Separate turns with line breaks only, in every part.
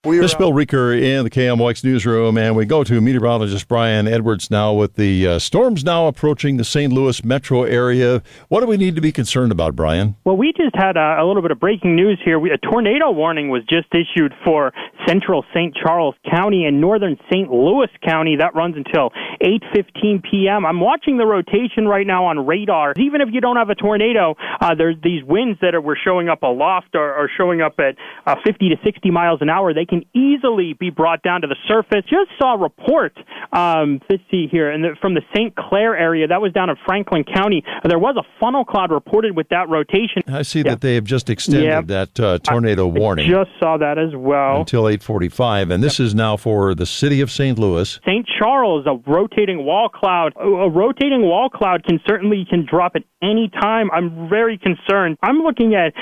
This is Bill Reeker in the KMOX newsroom, and we go to meteorologist Brian Edwards now with the storms now approaching the St. Louis metro area. What do we need to be concerned about, Brian?
Well, we just had a little bit of breaking news here. A tornado warning was just issued for central St. Charles County and northern St. Louis County. That runs until 8:15 p.m. I'm watching the rotation right now on radar. Even if you don't have a tornado, there's these winds that were showing up aloft or showing up at 50 to 60 miles an hour. They can easily be brought down to the surface. Just saw a report, let's see here, from the St. Clair area. That was down in Franklin County. There was a funnel cloud reported with that rotation.
I see that they have just extended that tornado warning.
Just saw that as well.
Until 8:45, and this is now for the city of St. Louis.
St. Charles, a rotating wall cloud. A rotating wall cloud can drop at any time. I'm very concerned. I'm looking at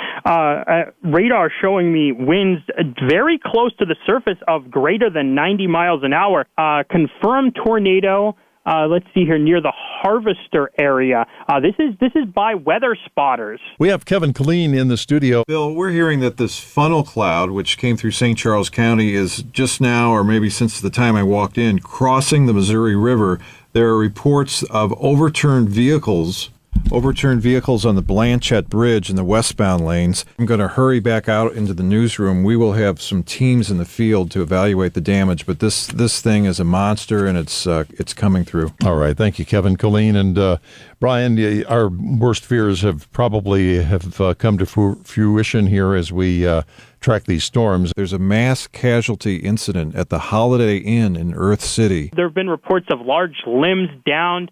radar showing me winds very close to the surface of greater than 90 miles an hour. Confirmed tornado. Let's see here, near the Harvester area. This is by weather spotters.
We have Kevin Killeen in the studio.
Bill, we're hearing that this funnel cloud, which came through St. Charles County, is just now, or maybe since the time I walked in, crossing the Missouri River. There are reports of overturned vehicles on the Blanchette Bridge in the westbound lanes. I'm going to hurry back out into the newsroom. We will have some teams in the field to evaluate the damage, but this thing is a monster, and it's coming through.
All right. Thank you, Kevin Killeen. And Brian, our worst fears have come to fruition here as we track these storms.
There's a mass casualty incident at the Holiday Inn in Earth City.
There have been reports of large limbs downed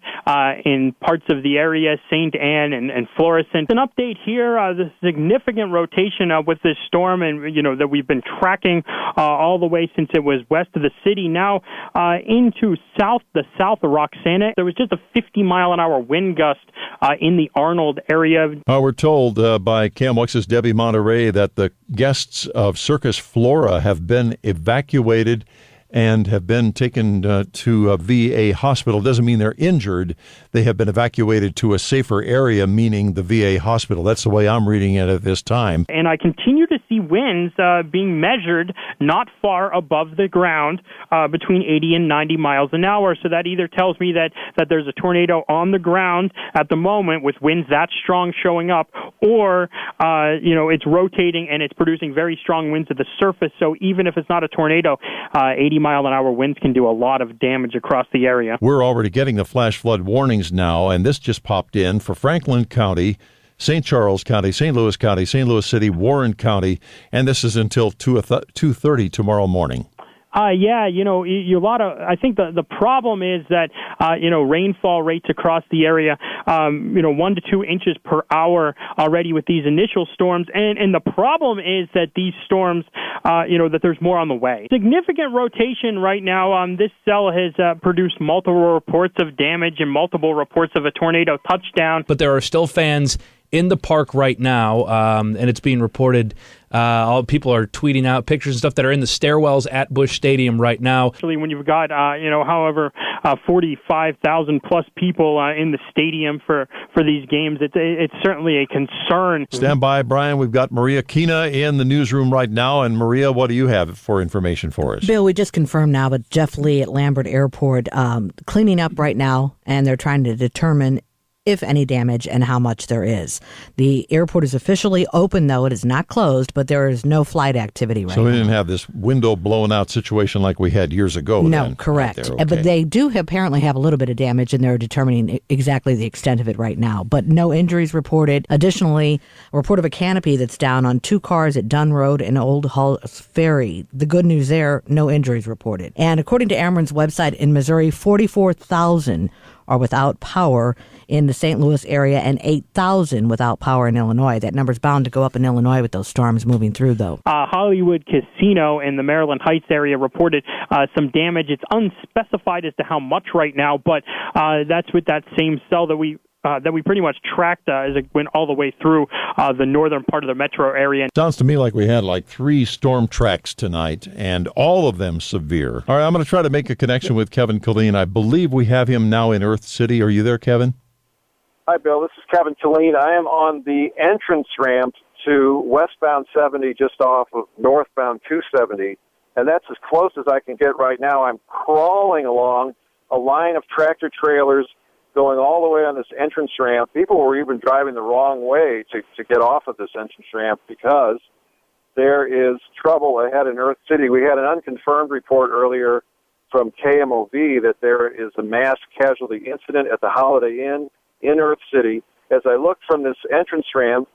in parts of the area, St. Anne and Florissant. An update here, the significant rotation with this storm, and that we've been tracking all the way since it was west of the city, now into the south of Roxana. There was just a 50-mile-an-hour wind gust in the Arnold area.
We're told by KMOX's Debbie Monterey that the guests of Circus Flora have been evacuated and have been taken to a VA hospital. Doesn't mean they're injured. They have been evacuated to a safer area, meaning the VA hospital. That's the way I'm reading it at this time.
And I continue to see winds being measured not far above the ground, between 80 and 90 miles an hour. So that either tells me that there's a tornado on the ground at the moment with winds that strong showing up, or it's rotating and it's producing very strong winds at the surface. So even if it's not a tornado, 80-mile-an-hour winds can do a lot of damage across the area.
We're already getting the flash flood warnings now, and this just popped in for Franklin County, St. Charles County, St. Louis County, St. Louis City, Warren County, and this is until 2:30 tomorrow morning. I think the problem is that, rainfall rates across the area, 1 to 2 inches per hour already with these initial storms. And the problem is that these storms, that there's more on the way. Significant rotation right now. This cell has produced multiple reports of damage and multiple reports of a tornado touchdown.
But there are still fans in the park right now, and it's being reported. All people are tweeting out pictures and stuff that are in the stairwells at Busch Stadium right now.
Actually, when you've got, 45,000 plus people in the stadium for these games, it's certainly a concern.
Stand by, Brian. We've got Maria Kina in the newsroom right now. And Maria, what do you have for information for us?
Bill, we just confirmed now, but Jeff Lee at Lambert Airport cleaning up right now, and they're trying to determine if any damage and how much there is. The airport is officially open, though. It is not closed, but there is no flight activity right now.
So we didn't have this window blown out situation like we had years ago.
No,
then.
correct.
Right there, okay.
But they do apparently have a little bit of damage, and they're determining exactly the extent of it right now. But no injuries reported. Additionally, a report of a canopy that's down on 2 cars at Dunn Road and Old Hull Ferry. The good news there, no injuries reported. And according to Ameren's website in Missouri, 44,000 are without power in the St. Louis area and 8,000 without power in Illinois. That number's bound to go up in Illinois with those storms moving through, though.
Hollywood Casino in the Maryland Heights area reported some damage. It's unspecified as to how much right now, but that's with that same cell that we pretty much tracked as it went all the way through the northern part of the metro area.
Sounds to me like we had 3 storm tracks tonight, and all of them severe. All right, I'm going to try to make a connection with Kevin Killeen. I believe we have him now in Earth City. Are you there, Kevin?
Hi, Bill. This is Kevin Killeen. I am on the entrance ramp to westbound 70 just off of northbound 270 and that's as close as I can get right now. I'm crawling along a line of tractor trailers going all the way on this entrance ramp. People were even driving the wrong way to get off of this entrance ramp because there is trouble ahead in Earth City. We had an unconfirmed report earlier from KMOV that there is a mass casualty incident at the Holiday Inn in Earth City. As I look from this entrance ramp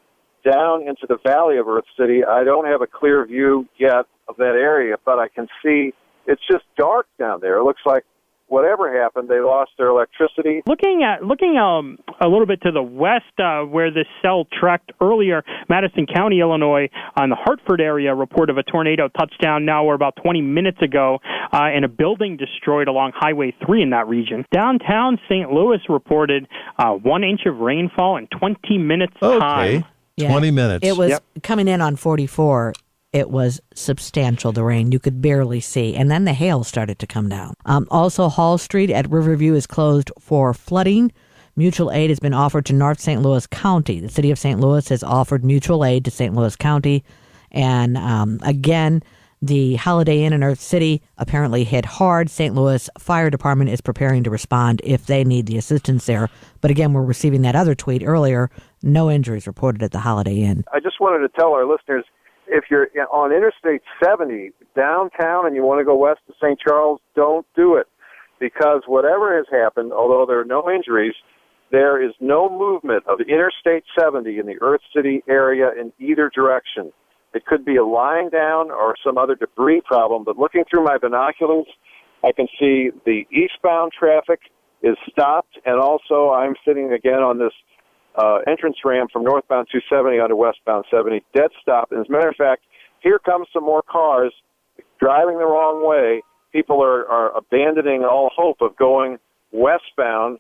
down into the valley of Earth City, I don't have a clear view yet of that area, but I can see it's just dark down there. It looks like whatever happened, they lost their electricity.
Looking a little bit to the west, where this cell tracked earlier, Madison County, Illinois, on the Hartford area, report of a tornado touchdown now or about 20 minutes ago, and a building destroyed along Highway 3 in that region. Downtown St. Louis reported 1 inch of rainfall in 20 minutes time.
Yeah. 20 minutes.
It was coming in on 44. It was substantial, the rain. You could barely see. And then the hail started to come down. Also, Hall Street at Riverview is closed for flooding. Mutual aid has been offered to North St. Louis County. The city of St. Louis has offered mutual aid to St. Louis County. And again, the Holiday Inn in Earth City apparently hit hard. St. Louis Fire Department is preparing to respond if they need the assistance there. But again, we're receiving that other tweet earlier. No injuries reported at the Holiday Inn.
I just wanted to tell our listeners, if you're on Interstate 70 downtown and you want to go west to St. Charles, don't do it, because whatever has happened, although there are no injuries, there is no movement of Interstate 70 in the Earth City area in either direction. It could be a lying down or some other debris problem, but looking through my binoculars, I can see the eastbound traffic is stopped, and also I'm sitting again on this entrance ramp from northbound 270 onto westbound 70, dead stop. And as a matter of fact, here comes some more cars driving the wrong way. People are abandoning all hope of going westbound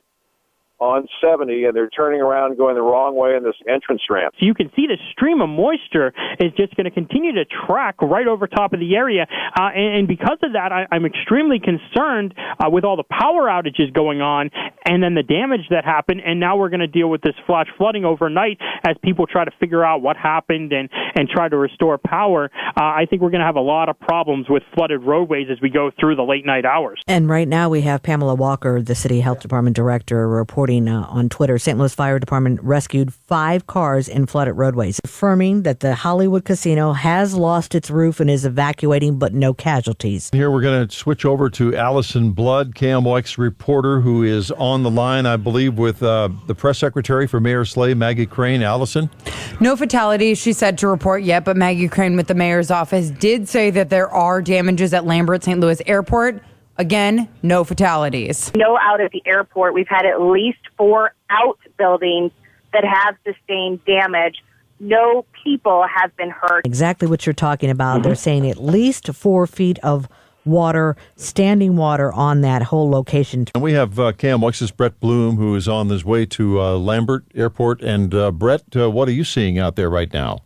on 70, and they're turning around and going the wrong way in this entrance ramp.
So you can see the stream of moisture is just going to continue to track right over top of the area. And because of that, I'm extremely concerned with all the power outages going on and then the damage that happened. And now we're going to deal with this flash flooding overnight as people try to figure out what happened and try to restore power. I think we're going to have a lot of problems with flooded roadways as we go through the late night hours.
And right now we have Pamela Walker, the City Health Department Director, reporting on Twitter. St. Louis Fire Department rescued 5 cars in flooded roadways, affirming that the Hollywood Casino has lost its roof and is evacuating, but no casualties.
Here we're going to switch over to Allison Blood, KMOX reporter, who is on the line, I believe, with the press secretary for Mayor Slay, Maggie Crane. Allison?
No fatalities, she said, to report yet, but Maggie Crane with the mayor's office did say that there are damages at Lambert St. Louis Airport. Again, no fatalities.
No out at the airport. We've had at least 4 outbuildings that have sustained damage. No people have been hurt.
Exactly what you're talking about. They're saying at least 4 feet of water, standing water on that whole location.
And we have KMOX's Brett Bloom, who is on his way to Lambert Airport. And Brett, what are you seeing out there right now?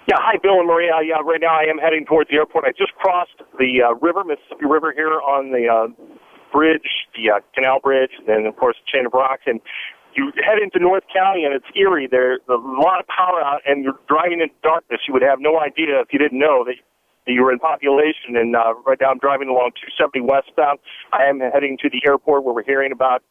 Yeah, hi, Bill and Maria. Yeah, right now I am heading towards the airport. I just crossed the Mississippi River here on the bridge, the Canal Bridge, and then, of course, the Chain of Rocks. And you head into North County, and it's eerie. There's a lot of power out, and you're driving in darkness. You would have no idea if you didn't know that you were in population. And right now I'm driving along 270 westbound. I am heading to the airport where we're hearing about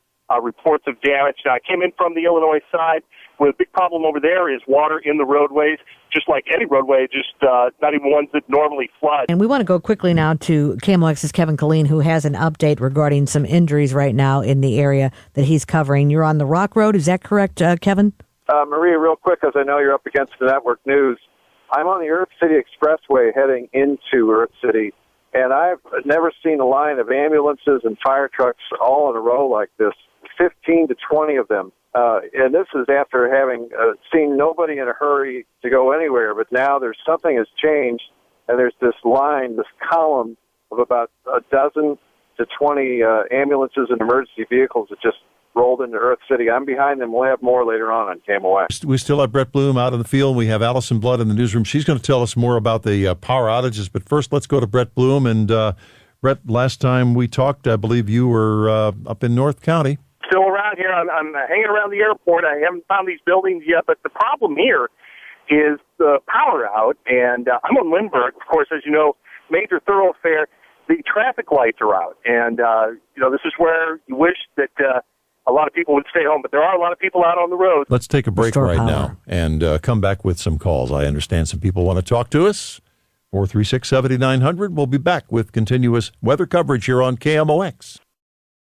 reports of damage. Now, I came in from the Illinois side. Well, the big problem over there is water in the roadways, just like any roadway, just not even ones that normally flood.
And we want to go quickly now to KMOX's Kevin Killeen, who has an update regarding some injuries right now in the area that he's covering. You're on the Rock Road, is that correct, Kevin?
Maria, real quick, because I know you're up against the network news. I'm on the Earth City Expressway heading into Earth City, and I've never seen a line of ambulances and fire trucks all in a row like this, 15 to 20 of them. And this is after having seen nobody in a hurry to go anywhere. But now something has changed, and there's this line, this column of about a dozen to 20 ambulances and emergency vehicles that just rolled into Earth City. I'm behind them. We'll have more later on KMOX.
We still have Brett Bloom out in the field. We have Allison Blood in the newsroom. She's going to tell us more about the power outages. But first, let's go to Brett Bloom. And Brett, last time we talked, I believe you were up in North County.
Still around here. I'm hanging around the airport. I haven't found these buildings yet, but the problem here is the power out, and I'm on Lindbergh. Of course, as you know, major thoroughfare, the traffic lights are out. And, this is where you wish that a lot of people would stay home. But there are a lot of people out on the road.
Let's take a break now and come back with some calls. I understand some people want to talk to us. 436-7900. We'll be back with continuous weather coverage here on KMOX.